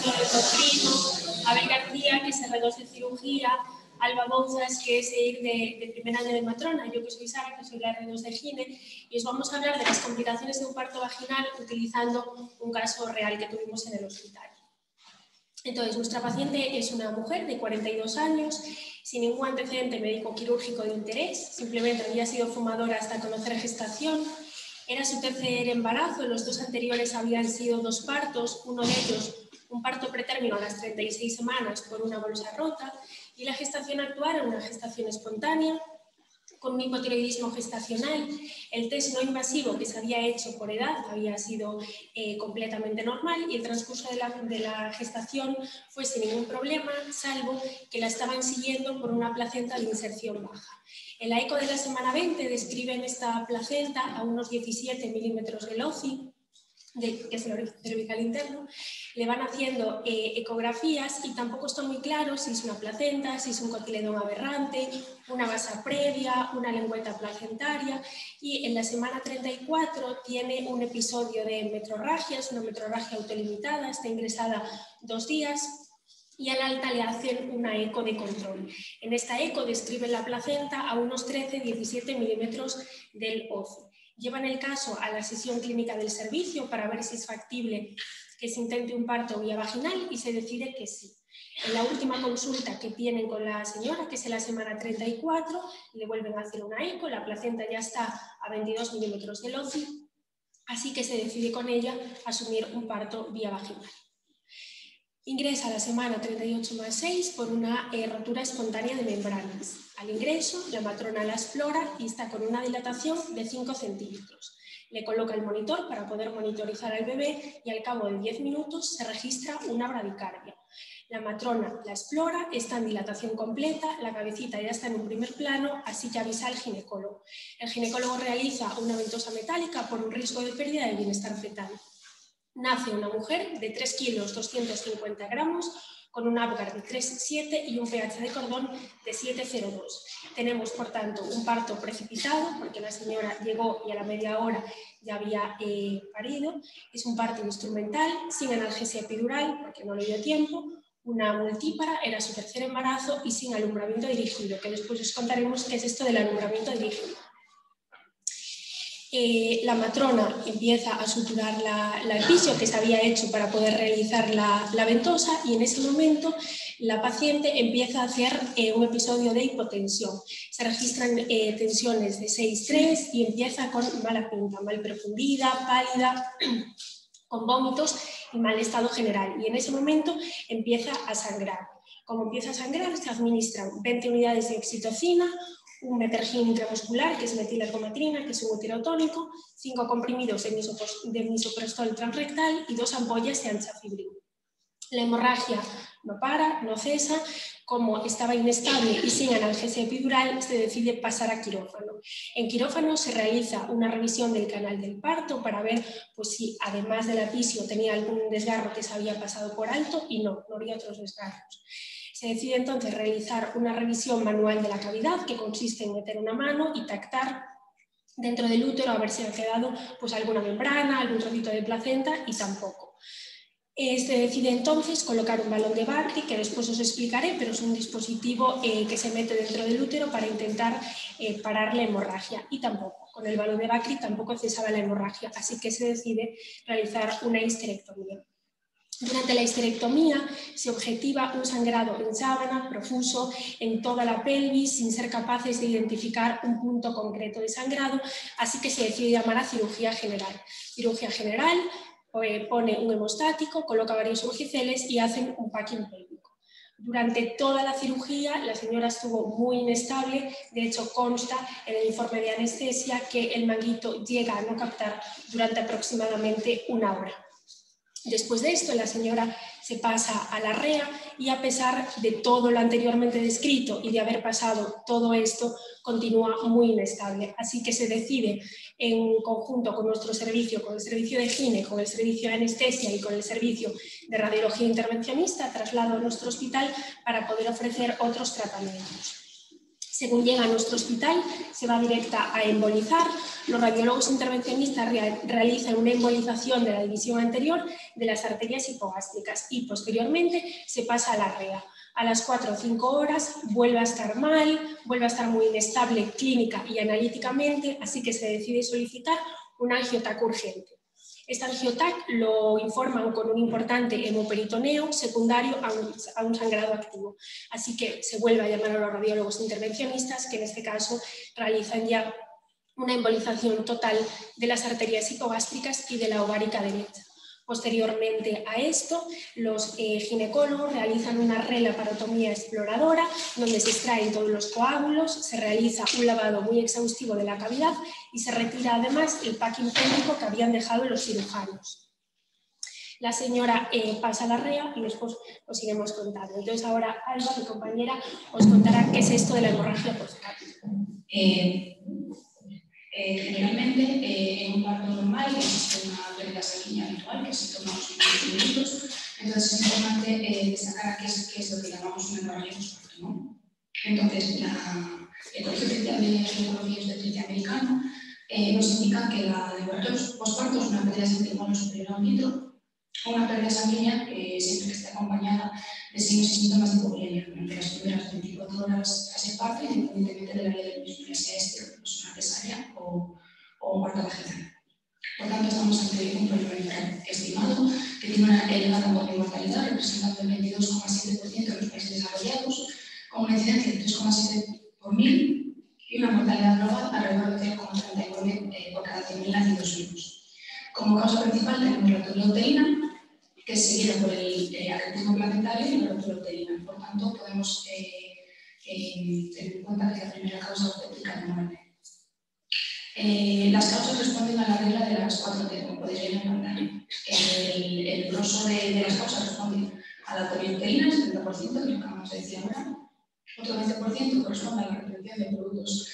Antonio Torrino, Abel García, que es R2 de cirugía, Alba Bouzas, que es ir de primer año de matrona, yo que soy Sara, que soy la R2 de gine, y os vamos a hablar de las complicaciones de un parto vaginal utilizando un caso real que tuvimos en el hospital. Entonces, nuestra paciente es una mujer de 42 años, sin ningún antecedente médico-quirúrgico de interés, simplemente había sido fumadora hasta conocer gestación, era su tercer embarazo, los dos anteriores habían sido 2 partos, uno de ellos un parto pretérmino a las 36 semanas por una bolsa rota, y la gestación actual era una gestación espontánea, con un hipotiroidismo gestacional. El test no invasivo que se había hecho por edad había sido completamente normal y el transcurso de la gestación fue sin ningún problema, salvo que la estaban siguiendo por una placenta de inserción baja. En la eco de la semana 20 describen esta placenta a unos 17 milímetros de LOCI, que es el origen cervical interno, le van haciendo ecografías y tampoco está muy claro si es una placenta, si es un cotiledón aberrante, una basa previa, una lengüeta placentaria, y en la semana 34 tiene un episodio de metrorragia, es una metrorragia autolimitada, está ingresada 2 días, y al alta le hacen una eco de control. En esta eco describen la placenta a unos 13-17 milímetros del OCI. Llevan el caso a la sesión clínica del servicio para ver si es factible que se intente un parto vía vaginal y se decide que sí. En la última consulta que tienen con la señora, que es en la semana 34, le vuelven a hacer una eco, la placenta ya está a 22 milímetros del OCI, así que se decide con ella asumir un parto vía vaginal. Ingresa a la semana 38 más 6 por una rotura espontánea de membranas. Al ingreso, la matrona la explora y está con una dilatación de 5 centímetros. Le coloca el monitor para poder monitorizar al bebé y al cabo de 10 minutos se registra una bradicardia. La matrona la explora, está en dilatación completa, la cabecita ya está en un primer plano, así que avisa al ginecólogo. El ginecólogo realiza una ventosa metálica por un riesgo de pérdida de bienestar fetal. Nace una mujer de 3 kilos 250 gramos con un Apgar de 3,7 y un pH de cordón de 7,02. Tenemos, por tanto, un parto precipitado porque la señora llegó y a la media hora ya había parido. Es un parto instrumental, sin analgesia epidural porque no le dio tiempo, una multípara, era su tercer embarazo y sin alumbramiento dirigido, que después os contaremos qué es esto del alumbramiento dirigido. La matrona empieza a suturar la episio que se había hecho para poder realizar la ventosa y en ese momento la paciente empieza a hacer un episodio de hipotensión. Se registran tensiones de 6,3 y empieza con mala pinta, mal profundida, pálida, con vómitos y mal estado general. Y en ese momento empieza a sangrar. Como empieza a sangrar, se administran 20 unidades de oxitocina, un metergin intramuscular, que es metilergometrina, que es un uterotónico, 5 comprimidos de misoprostol transrectal y 2 ampollas de anchafibrin. La hemorragia no para, no cesa. Como estaba inestable y sin analgesia epidural, se decide pasar a quirófano. En quirófano se realiza una revisión del canal del parto para ver pues, si además del episio tenía algún desgarro que se había pasado por alto y no había otros desgarros. Se decide entonces realizar una revisión manual de la cavidad que consiste en meter una mano y tactar dentro del útero a ver si ha quedado pues, alguna membrana, algún trocito de placenta y tampoco. Se decide entonces colocar un balón de Bakri, que después os explicaré, pero es un dispositivo que se mete dentro del útero para intentar parar la hemorragia y tampoco, con el balón de Bakri tampoco cesaba la hemorragia, así que se decide realizar una histerectomía. Durante la histerectomía se objetiva un sangrado en sábana, profuso, en toda la pelvis, sin ser capaces de identificar un punto concreto de sangrado, así que se decide llamar a cirugía general. Cirugía general, pone un hemostático, coloca varios urgiceles y hacen un packing pélvico. Durante toda la cirugía la señora estuvo muy inestable, de hecho consta en el informe de anestesia que el manguito llega a no captar durante aproximadamente 1 hora. Después de esto, la señora se pasa a la REA y a pesar de todo lo anteriormente descrito y de haber pasado todo esto, continúa muy inestable. Así que se decide en conjunto con nuestro servicio, con el servicio de gine, con el servicio de anestesia y con el servicio de radiología intervencionista, traslado a nuestro hospital para poder ofrecer otros tratamientos. Según llega a nuestro hospital, se va directa a embolizar. Los radiólogos intervencionistas realizan una embolización de la división anterior de las arterias hipogástricas y posteriormente se pasa a la REA. A las 4 o 5 horas vuelve a estar mal, vuelve a estar muy inestable clínica y analíticamente, así que se decide solicitar un angiotac urgente. Este angiotac lo informan con un importante hemoperitoneo secundario a un sangrado activo. Así que se vuelve a llamar a los radiólogos intervencionistas, que en este caso realizan ya una embolización total de las arterias hipogástricas y de la ovárica derecha. Posteriormente a esto, los ginecólogos realizan una relaparotomía exploradora donde se extraen todos los coágulos, se realiza un lavado muy exhaustivo de la cavidad y se retira además el packing pélvico que habían dejado los cirujanos. La señora pasa a la REA y después os iremos contando. Entonces ahora Alba, mi compañera, os contará qué es esto de la hemorragia postparto. Generalmente en un parto normal existe una pérdida sanguínea habitual que se toma unos 15 minutos, entonces es importante destacar qué es lo que llamamos una hemorragia postparto, ¿no? Entonces, el Colegio Oficial de Ginecología y Obstetricia Americano nos indica que la hemorragia postparto es una pérdida sanguínea superior a un litro o una pérdida sanguínea que siempre que esté acompañada de signos y síntomas de hipovolemia durante las primeras 24 horas tras el parto, independientemente del área del mismo, ya sea una cesárea o un parto vaginal. Por tanto, estamos ante un problema estimado que tiene una elevada mortalidad, representando el 22,7% de los países desarrollados, con una incidencia de 3,7 por 1000 y una mortalidad global alrededor de 0,39 por cada 100.000 nacidos vivos. Como causa principal tenemos la rotura uterina, que es seguida por el anemismo placentario y la rotura uterina. Por tanto, podemos tener en cuenta que es la primera causa obstétrica de muerte. Las causas responden a la regla de las 4T, como podéis ver en pantalla. El grosso de las causas responde a la poliuterina, el 70%, que acabamos de decir ahora. Otro 20% corresponde a la retención de productos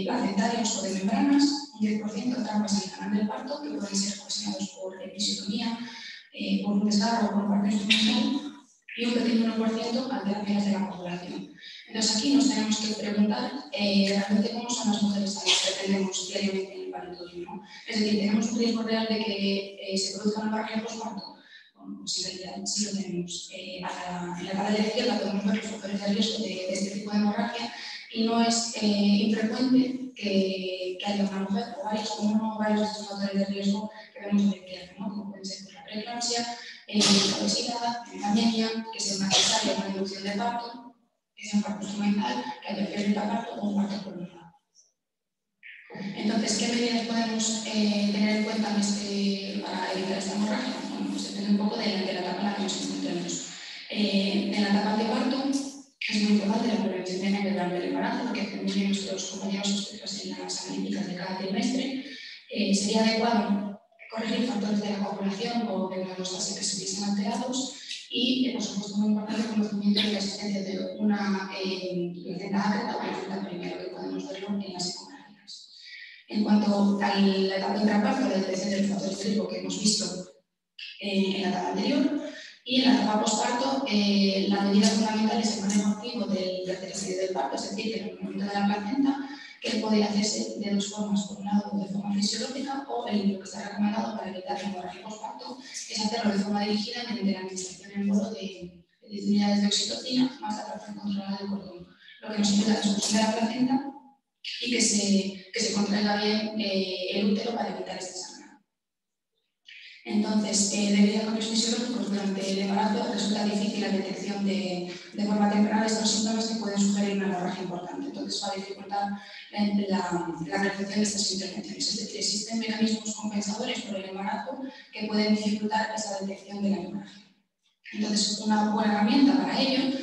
placentarios o de membranas, un 10% a traumas en el canal del parto, que pueden ser ocasionados por episiotomía, por un desgarro o por parto instrumental, y un pequeño 1% alteraciones de la copulación. Entonces aquí nos tenemos que preguntar realmente cómo son las mujeres a las que atendemos diariamente en el paritorio, ¿no? Es decir, ¿tenemos un riesgo real de que se produzca una hemorragia postparto? Bueno, pues en realidad sí lo tenemos. En la tabla de la izquierda podemos ver los factores de riesgo de este tipo de hemorragia y no es infrecuente que haya una mujer o varios de estos factores de riesgo que vemos en la izquierda, ¿no? Como pueden ser la preeclampsia, la obesidad, la anemia, que sea una cesárea, una inducción de parto, que sea un parto instrumental, que haya pérdida de parto o un parto prolongado. Entonces, ¿qué medidas podemos tener en cuenta para evitar esta hemorragia? Bueno, pues depende un poco de la etapa en la que nos encontremos. En la etapa de parto es muy importante la prevención de anemia durante el embarazo, lo que hacen muy bien nuestros compañeros obstetras en las analíticas de cada trimestre. Sería adecuado corregir factores de la copulación o de la hemostasia que estuviesen alterados y, por supuesto, muy importante el conocimiento de la existencia de una placenta ácreta o placenta primero, que podemos verlo en las ecografías. En cuanto a la etapa intraparto, la detección de los factores de riesgo que hemos visto en la etapa anterior, y en la etapa posparto, la medida fundamental es el manejo activo del tercer del parto, es decir, el movimiento de la placenta, que puede hacerse de dos formas, por un lado de forma fisiológica o lo que está recomendado para evitar la hemorragia postparto es hacerlo de forma dirigida mediante la administración en bolo de 10 unidades de oxitocina más la tracción controlada del cordón, lo que nos ayuda a la expulsión de la placenta y que se contraiga bien el útero para evitar este sangrado. Entonces, debido a cambios fisiológicos durante el embarazo, resulta difícil la detección de forma temprana de estos síntomas que pueden sugerir una hemorragia importante. Entonces, va a dificultar la realización de estas intervenciones. Es decir, existen mecanismos compensadores por el embarazo que pueden dificultar esa detección de la hemorragia. Entonces, una buena herramienta para ello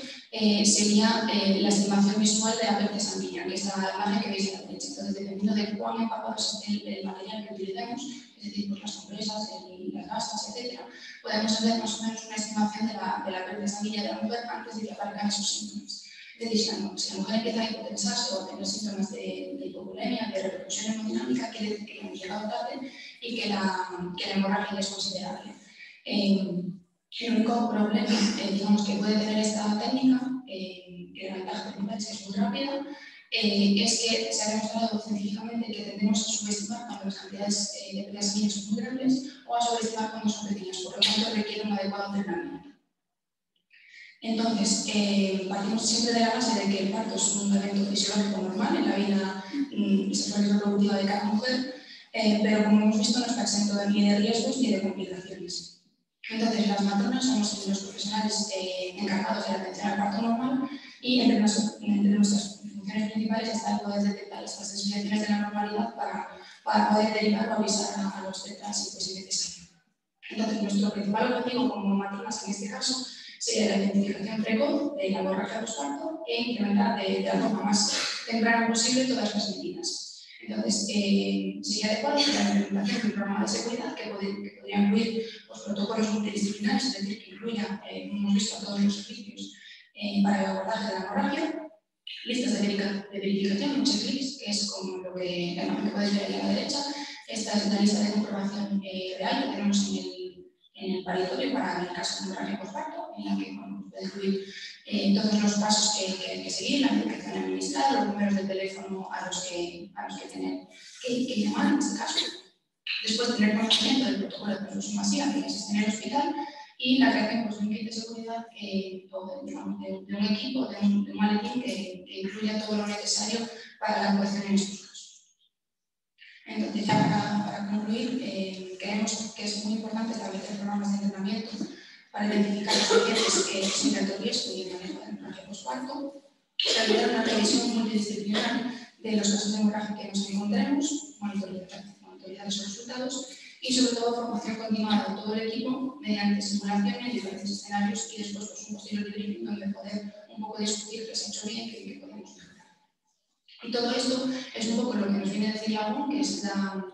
sería la estimación visual de la pérdida sanguínea, que es la imagen que veis a la derecha. Entonces, dependiendo de cuán empapado es el material que utilicemos, es decir, pues las compresas, las gasas, etc., podemos hacer más o menos una estimación de la pérdida sanguínea de la mujer antes de que aparezcan esos síntomas. Es decir, si la mujer empieza a hipotensarse o a tener síntomas de hipovolemia, de repercusión hemodinámica, quiere decir que hemos llegado tarde y que la hemorragia es considerable. El único problema digamos, que puede tener esta técnica, que la ventaja principal es que es muy rápida, es que se ha demostrado científicamente que tendemos a subestimar cuando las cantidades de pérdidas sanguíneas son muy grandes o a sobreestimar cuando son pequeñas, por lo tanto requiere un adecuado entrenamiento. Entonces, partimos siempre de la base de que el parto es un evento fisiológico normal en la vida sexual y reproductiva de cada mujer, pero como hemos visto no está exento ni de riesgos ni de complicaciones. Entonces, las matronas somos los profesionales encargados de la atención al parto normal y entre nuestras funciones principales está el poder detectar estas desviaciones de la normalidad para poder derivar o avisar a los obstetras si fuese necesario. Entonces, nuestro principal objetivo como matronas en este caso sería la identificación precoz de la hemorragia postparto e implementar de la forma más temprana posible todas las medidas. Entonces, sería adecuado la implementación de un programa de seguridad que podría incluir protocolos multidisciplinares, es decir, que incluya, hemos visto a todos los servicios para el abordaje de la hemorragia, listas de verificación, un checklist, que es como lo que la imagen que podéis ver ahí a la derecha. Esta es la lista de comprobación real que tenemos en el paritorio para el caso de hemorragia postparto, en la que puede incluir todos los pasos que hay que seguir, la medicación administrada, los números de teléfono a los que tener que llamar en este caso. Después tener conocimiento del protocolo de transfusión masiva que existe en el hospital y la creación de un kit de seguridad de un equipo, de un maletín que incluya todo lo necesario para la actuación en estos casos. Entonces, ya para concluir, creemos que es muy importante establecer programas de entrenamiento para identificar los pacientes sin alto riesgo y el manejo de hemorragia postparto, realizar una revisión multidisciplinar de los casos de hemorragia que nos encontremos, monitorizar los resultados y sobre todo formación continuada de todo el equipo mediante simulaciones, diferentes escenarios y después un posterior briefing donde poder un poco discutir qué se ha hecho bien y qué podemos mejorar. Y todo esto es un poco lo que nos viene a decir la ONU, que es la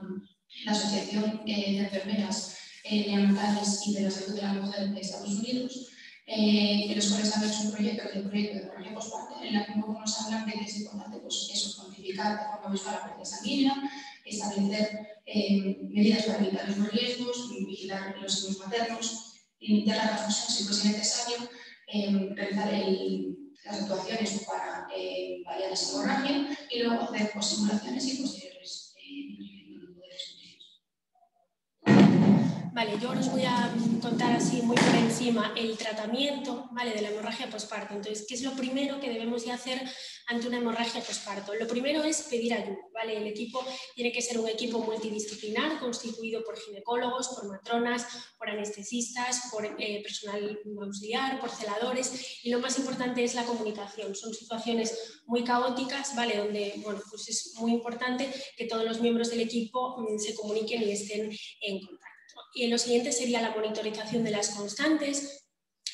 Asociación de Enfermeras Neonatales y de la Salud de la Mujer de Estados Unidos, en los cuales han hecho un proyecto de hemorragia postparto en la que un poco nos hablan de que es importante pues, eso, cuantificar de forma visual la pérdida sanguínea, establecer medidas para evitar los riesgos, vigilar los signos maternos, limitar la transfusión si fuese necesario, realizar las actuaciones para paliar esa hemorragia y luego hacer simulaciones y posteriores. Vale, yo os voy a contar así muy por encima el tratamiento, ¿vale?, de la hemorragia posparto. Entonces, ¿qué es lo primero que debemos de hacer ante una hemorragia posparto? Lo primero es pedir ayuda, ¿vale? El equipo tiene que ser un equipo multidisciplinar constituido por ginecólogos, por matronas, por anestesistas, por personal auxiliar, por celadores y lo más importante es la comunicación. Son situaciones muy caóticas, ¿vale?, donde bueno, pues es muy importante que todos los miembros del equipo se comuniquen y estén en contacto. Y lo siguiente sería la monitorización de las constantes,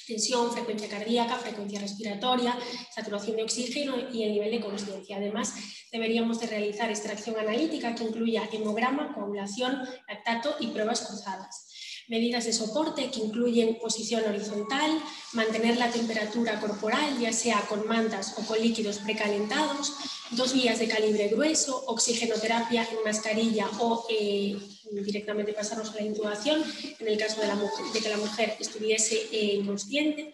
tensión, frecuencia cardíaca, frecuencia respiratoria, saturación de oxígeno y el nivel de consciencia. Además, deberíamos de realizar extracción analítica que incluya hemograma, coagulación, lactato y pruebas cruzadas. Medidas de soporte que incluyen posición horizontal, mantener la temperatura corporal, ya sea con mantas o con líquidos precalentados, 2 vías de calibre grueso, oxigenoterapia en mascarilla o directamente pasarnos a la intubación en el caso de que la mujer estuviese inconsciente.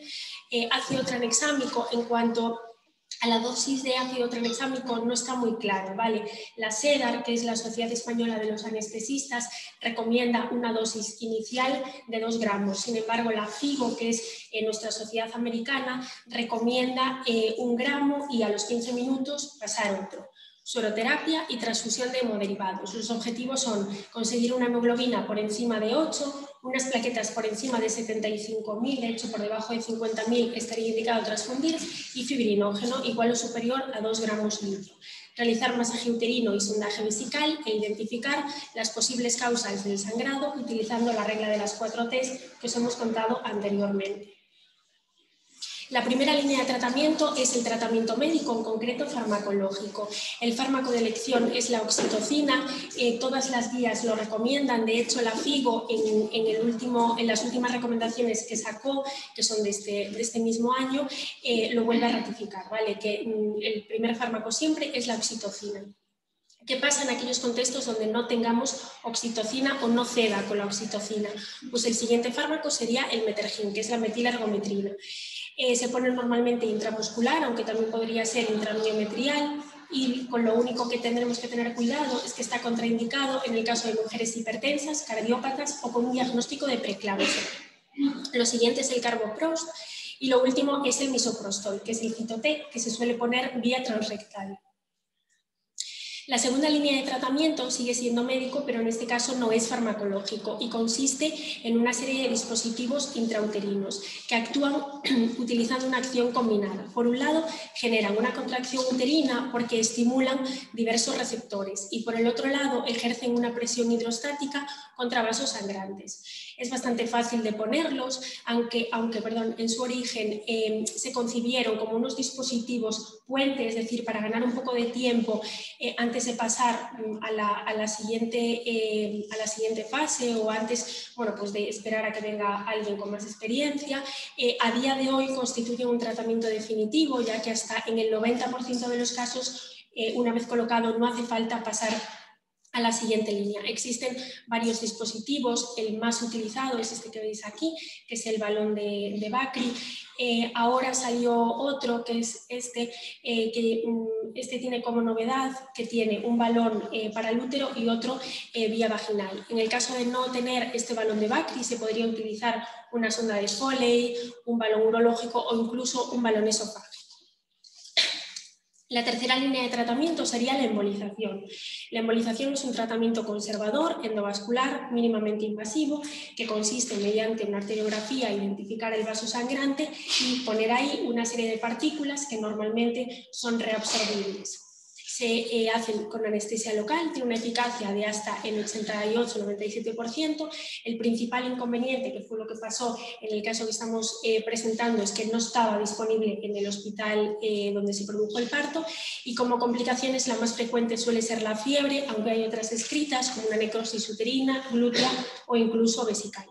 Ácido tranexámico, en cuanto a la dosis de ácido tranexámico no está muy claro, ¿vale? La SEDAR, que es la Sociedad Española de los Anestesistas, recomienda una dosis inicial de 2 gramos. Sin embargo, la FIGO, que es nuestra sociedad americana, recomienda 1 gramo y a los 15 minutos pasar otro. Sueroterapia y transfusión de hemoderivados. Los objetivos son conseguir una hemoglobina por encima de 8, unas plaquetas por encima de 75.000, de hecho por debajo de 50.000 estaría indicado transfundir, y fibrinógeno igual o superior a 2 gramos litro. Realizar masaje uterino y sondaje vesical e identificar las posibles causas del sangrado utilizando la regla de las 4 T's que os hemos contado anteriormente. La primera línea de tratamiento es el tratamiento médico, en concreto farmacológico. El fármaco de elección es la oxitocina, todas las guías lo recomiendan, de hecho la FIGO en las últimas recomendaciones que sacó, que son de este mismo año, lo vuelve a ratificar, ¿vale? Que el primer fármaco siempre es la oxitocina. ¿Qué pasa en aquellos contextos donde no tengamos oxitocina o no ceda con la oxitocina? Pues el siguiente fármaco sería el metergin, que es la metilargometrina. Se pone normalmente intramuscular, aunque también podría ser intramiometrial. y con lo único que tendremos que tener cuidado es que está contraindicado en el caso de mujeres hipertensas, cardiópatas o con un diagnóstico de preeclampsia. Lo siguiente es el carboprost y lo último es el misoprostol, que es el Cito-T, que se suele poner vía transrectal. La segunda línea de tratamiento sigue siendo médico, pero en este caso no es farmacológico y consiste en una serie de dispositivos intrauterinos que actúan utilizando una acción combinada. Por un lado, generan una contracción uterina porque estimulan diversos receptores y por el otro lado ejercen una presión hidrostática contra vasos sangrantes. Es bastante fácil de ponerlos, aunque en su origen se concibieron como unos dispositivos puente, es decir, para ganar un poco de tiempo antes de pasar a la siguiente fase o antes pues de esperar a que venga alguien con más experiencia. A día de hoy constituyen un tratamiento definitivo, ya que hasta en el 90% de los casos, una vez colocado, no hace falta pasar a la siguiente línea. Existen varios dispositivos, el más utilizado es este que veis aquí, que es el balón de Bakri. Ahora salió otro que es este tiene como novedad que tiene un balón para el útero y otro vía vaginal. En el caso de no tener este balón de Bakri, se podría utilizar una sonda de Foley, un balón urológico o incluso un balón esofágico. La tercera línea de tratamiento sería la embolización. La embolización es un tratamiento conservador, endovascular, mínimamente invasivo, que consiste mediante una arteriografía identificar el vaso sangrante y poner ahí una serie de partículas que normalmente son reabsorbibles. Se hacen con anestesia local, tiene una eficacia de hasta el 88-97%. El principal inconveniente, que fue lo que pasó en el caso que estamos presentando, es que no estaba disponible en el hospital donde se produjo el parto y como complicaciones la más frecuente suele ser la fiebre, aunque hay otras descritas como una necrosis uterina, glútea o incluso vesical.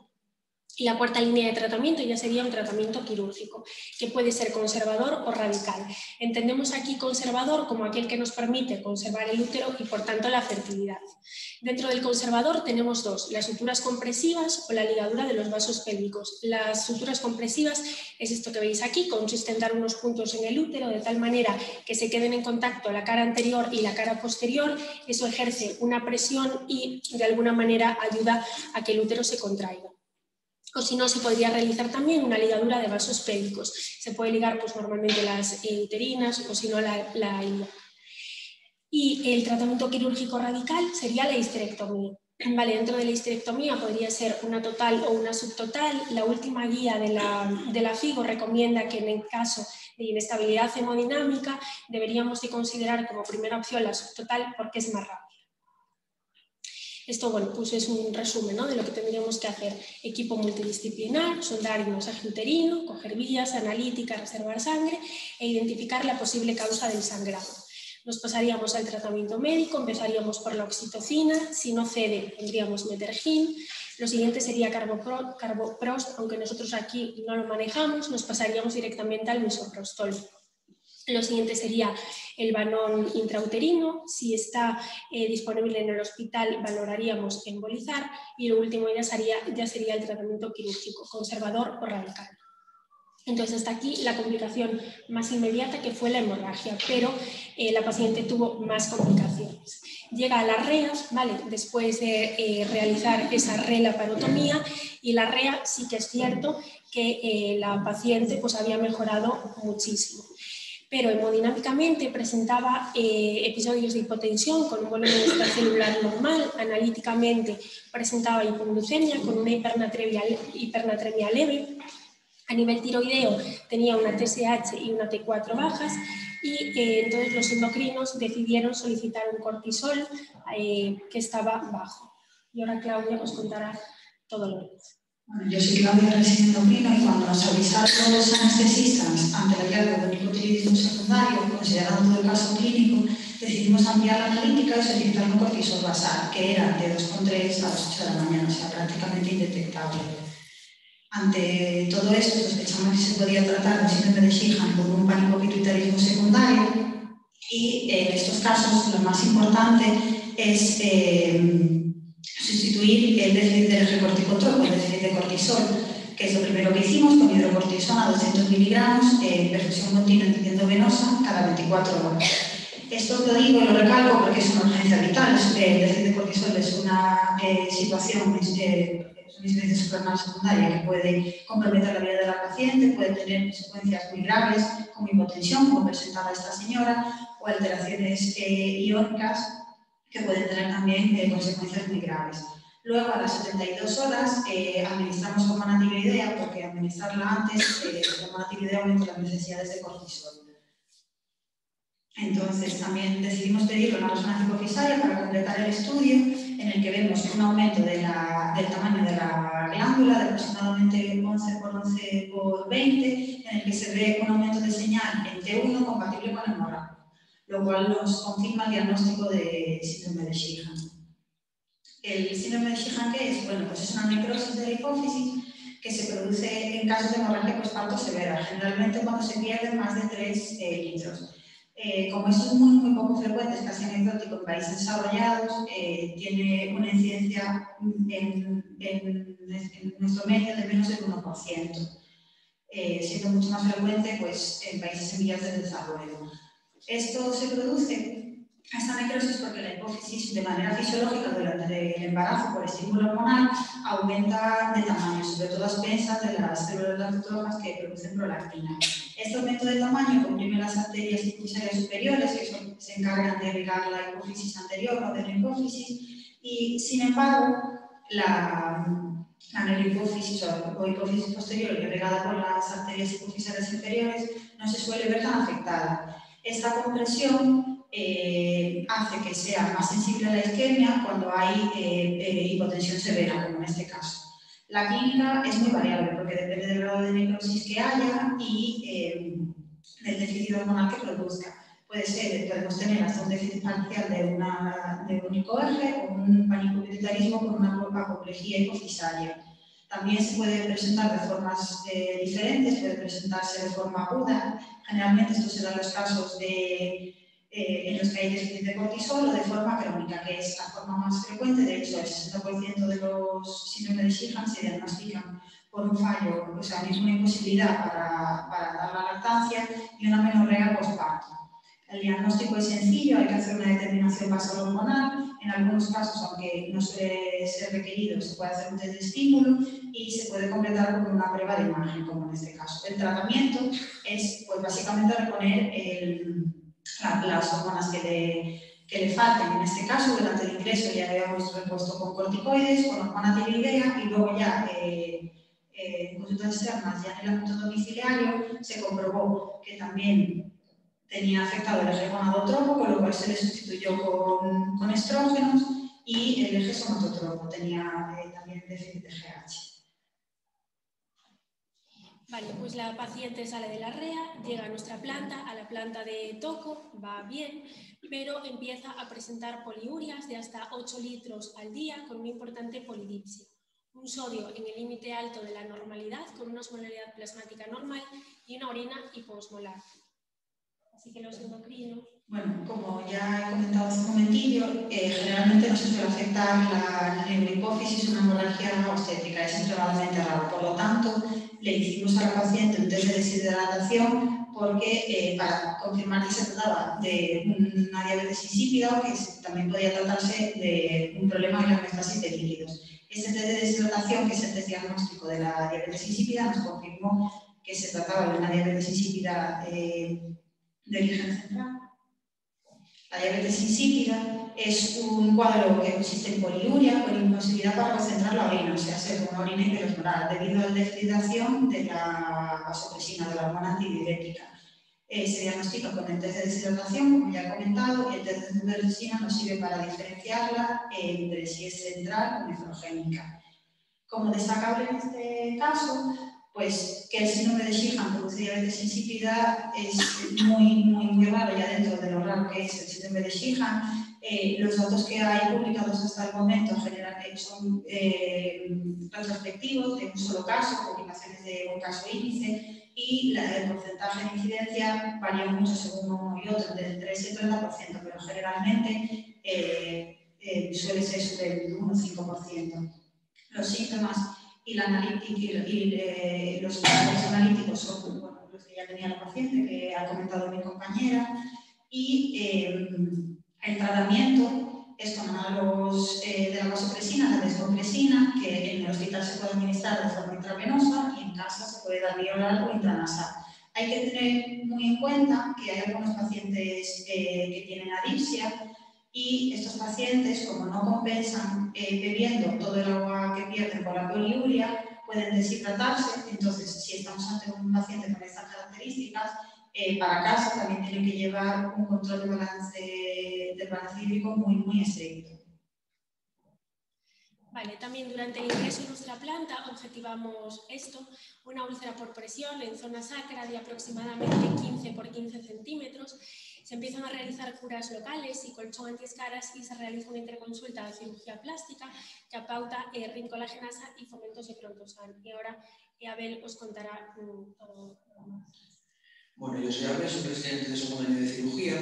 Y la cuarta línea de tratamiento ya sería un tratamiento quirúrgico, que puede ser conservador o radical. Entendemos aquí conservador como aquel que nos permite conservar el útero y por tanto la fertilidad. Dentro del conservador tenemos dos, las suturas compresivas o la ligadura de los vasos pélvicos. Las suturas compresivas es esto que veis aquí, consiste en dar unos puntos en el útero de tal manera que se queden en contacto la cara anterior y la cara posterior. Eso ejerce una presión y de alguna manera ayuda a que el útero se contraiga. O si no, se podría realizar también una ligadura de vasos pélvicos. Se puede ligar normalmente las uterinas o si no la ilíaca. Y el tratamiento quirúrgico radical sería la histerectomía. Vale, dentro de la histerectomía podría ser una total o una subtotal. La última guía de la FIGO recomienda que en el caso de inestabilidad hemodinámica deberíamos de considerar como primera opción la subtotal porque es más rápida. Esto pues es un resumen, ¿no?, de lo que tendríamos que hacer. Equipo multidisciplinar, sondar y masaje uterino, coger vías, analítica, reservar sangre e identificar la posible causa del sangrado. Nos pasaríamos al tratamiento médico, empezaríamos por la oxitocina, si no cede tendríamos metergin, lo siguiente sería carboprost, aunque nosotros aquí no lo manejamos, nos pasaríamos directamente al misoprostol. Lo siguiente sería el balón intrauterino, si está disponible en el hospital valoraríamos embolizar y lo último ya sería el tratamiento quirúrgico, conservador o radical. Entonces hasta aquí la complicación más inmediata que fue la hemorragia, pero la paciente tuvo más complicaciones. Llega a la REA, ¿vale?, después de realizar esa relaparotomía y la REA sí que es cierto que la paciente había mejorado muchísimo. Pero hemodinámicamente presentaba episodios de hipotensión con un volumen extracelular normal, analíticamente presentaba hipoglucemia con una hipernatremia leve, a nivel tiroideo tenía una TSH y una T4 bajas y entonces los endocrinos decidieron solicitar un cortisol que estaba bajo. Y ahora Claudia os contará todo lo demás. Bueno, yo soy Claudia Resina Endocrino y cuando nos avisaron los anestesistas ante el hallazgo del hipotiroidismo secundario, considerando todo el caso clínico, decidimos ampliar la analítica y solicitar un cortisol basal, que era de 2,3 a las 8 de la mañana, o sea, prácticamente indetectable. Ante todo esto, sospechamos que se podía tratar un síndrome de Sheehan con un panipopituitarismo secundario y en estos casos lo más importante es sustituir el déficit de eje-corticotropo, el déficit de cortisol, que es lo primero que hicimos con hidrocortisona 200 miligramos, perfusión continua endovenosa cada 24 horas. Esto lo digo y lo recalco porque es una urgencia vital. El déficit de cortisol es una situación, es una incidencia suprarrenal secundaria que puede comprometer la vida de la paciente, puede tener consecuencias muy graves como hipotensión, como presentaba esta señora, o alteraciones iónicas que pueden tener también consecuencias muy graves. Luego, a las 72 horas, administramos hormona tiroidea, porque administrarla antes, la hormona tiroidea aumenta las necesidades de cortisol. Entonces, también decidimos pedir una resonancia hipofisaria para completar el estudio, en el que vemos un aumento del tamaño de la glándula de aproximadamente 11 por 11 por 20, en el que se ve un aumento de señal en T1 compatible con hemorragia, lo cual nos confirma el diagnóstico de síndrome de Sheehan. El síndrome de Sheehan, ¿qué es? Bueno, pues es una necrosis de la hipófisis que se produce en casos de hemorragia postparto severa, generalmente cuando se pierden más de 3 litros. Como esto es muy poco frecuente, es casi anecdótico en países desarrollados, tiene una incidencia en nuestro medio de menos del 1%, siendo mucho más frecuente pues, en países en vías de desarrollo. Esto se produce, esta necrosis, porque la hipófisis de manera fisiológica durante el embarazo por estímulo hormonal aumenta de tamaño, sobre todo a expensas de las células lactotropas que producen prolactina. Este aumento de tamaño comprime las arterias hipofisarias superiores, que se encargan de irrigar la hipófisis anterior o de la hipófisis, y sin embargo, la neurohipófisis o hipófisis posterior, irrigada por las arterias hipofisarias inferiores, no se suele ver tan afectada. Esta compresión hace que sea más sensible a la isquemia cuando hay hipotensión severa, como en este caso. La clínica es muy variable porque depende del grado de necrosis que haya y del déficit hormonal que produzca. Podemos tener hasta un déficit parcial de un único-eje o un panicopituitarismo con una apoplejía hipofisaria. También se puede presentar de formas diferentes, puede presentarse de forma aguda. Generalmente estos serán los casos en los que hay déficit de cortisol o de forma crónica, que es la forma más frecuente. De hecho, el 60% de los síndromes de Sheehan se diagnostican por un fallo, o sea, una imposibilidad para dar la lactancia y una menorrea postparto. El diagnóstico es sencillo, hay que hacer una determinación basal hormonal. En algunos casos, aunque no suele ser requerido, se puede hacer un test de estímulo y se puede completar con una prueba de imagen, como en este caso. El tratamiento es, pues, básicamente reponer las hormonas que le falten. En este caso, durante el ingreso ya habíamos repuesto con corticoides, con hormona tiroidea y luego ya en consultas externas, ya en el ámbito domiciliario, se comprobó que también tenía afectado el eje gonadotropo, con lo cual se le sustituyó con estrógenos, y el eje somatotropo tenía también déficit de GH. Vale, pues la paciente sale de la REA, llega a nuestra planta, a la planta de toco, va bien, pero empieza a presentar poliurias de hasta 8 litros al día con una importante polidipsia. Un sodio en el límite alto de la normalidad, con una osmolaridad plasmática normal y una orina hiposmolar. Así que los endocrinos... Bueno, como ya he comentado hace un momentillo, generalmente no se suele afectar la neurohipófisis, una hemorragia obstétrica, es extremadamente raro. Por lo tanto, le hicimos a la paciente un test de deshidratación porque para confirmar que se trataba de una diabetes insípida o que también podía tratarse de un problema de la homeostasis de líquidos. Este test de deshidratación, que es el test diagnóstico de la diabetes insípida, nos confirmó que se trataba de una diabetes insípida de origen central. La diabetes insípida es un cuadro que consiste en poliuria con imposibilidad para concentrar la orina, o sea, ser una orina hiperosmolar, debido a la deshidratación de la vasopresina, de la hormona antidiurética. Se diagnostica con el test de deshidratación, como ya he comentado, y el test de vasopresina nos sirve para diferenciarla entre si es central o nefrogénica. Como destacable en este caso, pues que el síndrome de Sheehan produce diabetes insípida es muy raro ya dentro de lo raro que es el síndrome de Sheehan. Los datos que hay publicados hasta el momento generalmente son retrospectivos de un solo caso, publicaciones de un caso índice, y el porcentaje de incidencia varía mucho según uno y otro, del 3 y el 30%, pero generalmente suele ser sobre el 1-5%. Los síntomas y los patrones analíticos son los que ya tenía la paciente, que ha comentado mi compañera, y el tratamiento es con análogos de la vasopresina, la desmopresina, que en el hospital se puede administrar de forma intravenosa y en casa se puede dar vía oral o intranasal. Hay que tener muy en cuenta que hay algunos pacientes que tienen adipsia y estos pacientes, como no compensan bebiendo todo el agua que pierden por la poliuria, pueden deshidratarse. Entonces, si estamos ante un paciente con estas características, para casa también tienen que llevar un control del balance hídrico muy estricto. Vale, también durante el ingreso en nuestra planta objetivamos esto, una úlcera por presión en zona sacra de aproximadamente 15 por 15 centímetros. Se empiezan a realizar curas locales y colchón antiescaras y se realiza una interconsulta de cirugía plástica que pauta rincolagenasa y fomentos de Prontosan. Y ahora Abel os contará todo. Bueno, yo soy Abel, soy presidente de segundo año de cirugía.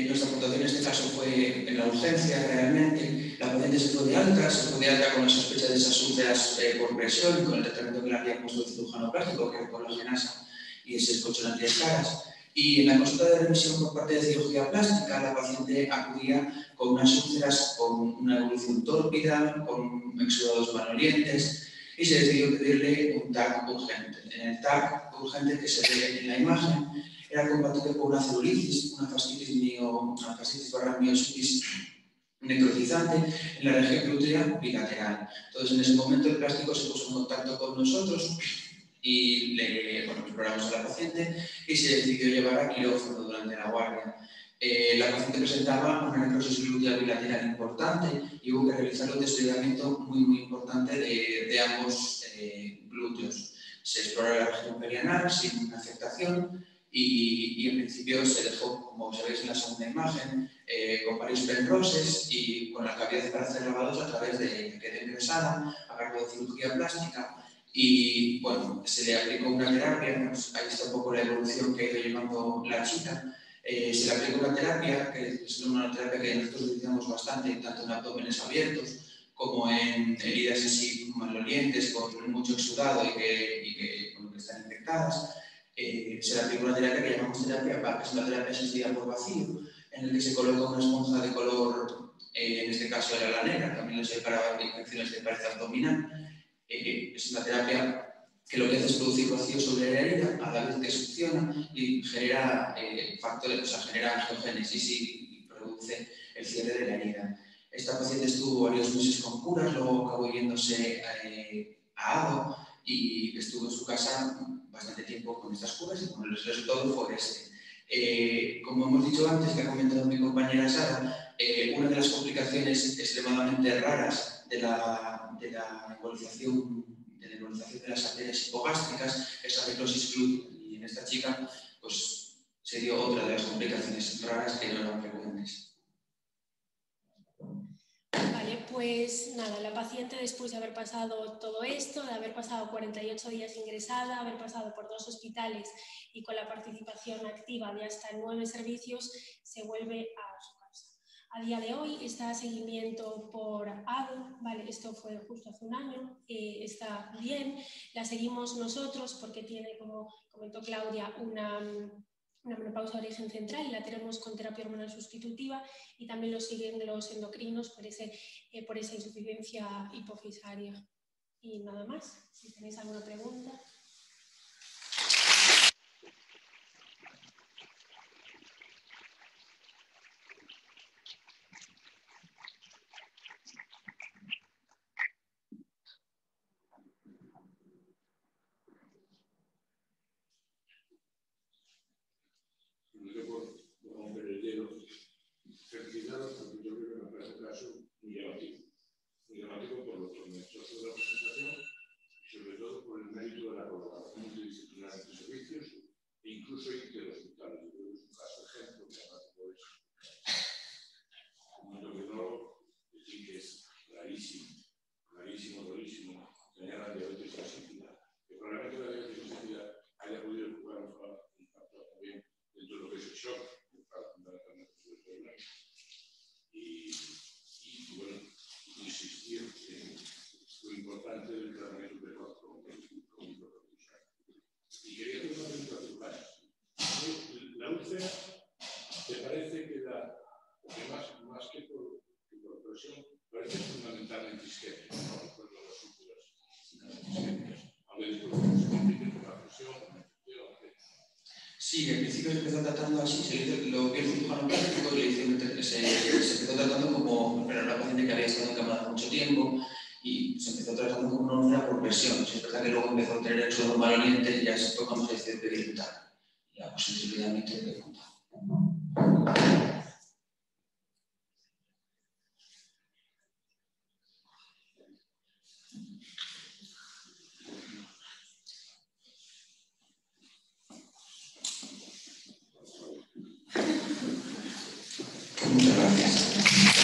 Nuestra aportación en este caso fue en la urgencia, realmente. La paciente se fue de alta con la sospecha de esas úlceras por presión y con el tratamiento que le había puesto el cirujano plástico, que era con la genasa y ese colchón antiescaras. Y en la consulta de revisión por parte de cirugía plástica, la paciente acudía con unas úlceras con una evolución tórpida, con exudados malolientes, y se decidió pedirle un TAC urgente. En el TAC urgente que se ve en la imagen era compatible con una celulitis, una fascitis barra miositis necrotizante en la región glútea bilateral. Entonces, en ese momento el plástico se puso en contacto con nosotros y exploramos a la paciente y se decidió llevar a quirófano durante la guardia. La paciente presentaba una necrosis glútea bilateral importante y hubo que realizar un desligamiento muy importante de ambos glúteos. Se exploró la región perianal sin afectación y en principio se dejó, como sabéis en la segunda imagen, con varios penroses y con la cavidad para hacer lavados a través de queda ingresada a cargo de cirugía plástica. Y bueno, se le aplicó una terapia, pues ahí está un poco la evolución que ha ido llevando la chica. Se le aplicó una terapia, que es una terapia que nosotros utilizamos bastante, tanto en abdómenes abiertos como en heridas así malolientes, con mucho exudado y que están infectadas. Se le aplicó una terapia que llamamos terapia PAC, que es una terapia asistida por vacío, en el que se coloca una esponja de color, en este caso era la negra, también lo sé para infecciones de pared abdominal. Es una terapia que lo que hace es producir vacío sobre la herida a la vez que succiona y genera factores, o sea, genera angiogénesis y produce el cierre de la herida. Esta paciente estuvo varios meses con curas, luego acabó yéndose a ADO y estuvo en su casa bastante tiempo con estas curas y bueno, el resultado fue este. Como hemos dicho antes, que ha comentado mi compañera Sara, una de las complicaciones extremadamente raras de la embolización de las arterias hipogástricas es la necrosis glútea. Y en esta chica pues, se dio otra de las complicaciones raras que no eran frecuentes. Vale, pues nada, la paciente después de haber pasado todo esto, de haber pasado 48 días ingresada, haber pasado por 2 hospitales y con la participación activa de hasta 9 servicios, se vuelve a su casa. A día de hoy está a seguimiento por ADO, vale, esto fue justo hace un año, está bien, la seguimos nosotros porque tiene, como comentó Claudia, una menopausia de origen central y la tenemos con terapia hormonal sustitutiva y también lo siguen los endocrinos por esa insuficiencia hipofisaria. Y nada más, si tenéis alguna pregunta. Muy llamativo por lo que me echó de la presentación y sobre todo por el mérito de la colaboración multidisciplinar entre servicios e incluso entre hospitales. Yo creo que es un caso de ejemplo que además puede como yo que no decir que es clarísimo tener la diabetes insípida, que probablemente la diabetes insípida haya podido jugar un factor también dentro de lo que es el shock, fundamentalmente sobre todo el año. Y bueno, insistir en lo importante del tratamiento precoz con hipopropulsión. Y quería hacer una pregunta a Zulay. La úlcera compresión parece fundamentalmente isquémico, ¿no? Después de las suturas isquémicas. Aunque después se complique con la presión, con la infección, etc. Sí, al principio se empezó tratando así, se hizo lo que el cirujano plástico se empezó tratando como, pero era una paciente que había estado en cama mucho tiempo y se empezó tratando como una úlcera por presión. Es verdad que luego empezó a tener el suelo maloliente y ya se tocamos el CP dental. Ya pues sensibilidad de punta. Muchas gracias.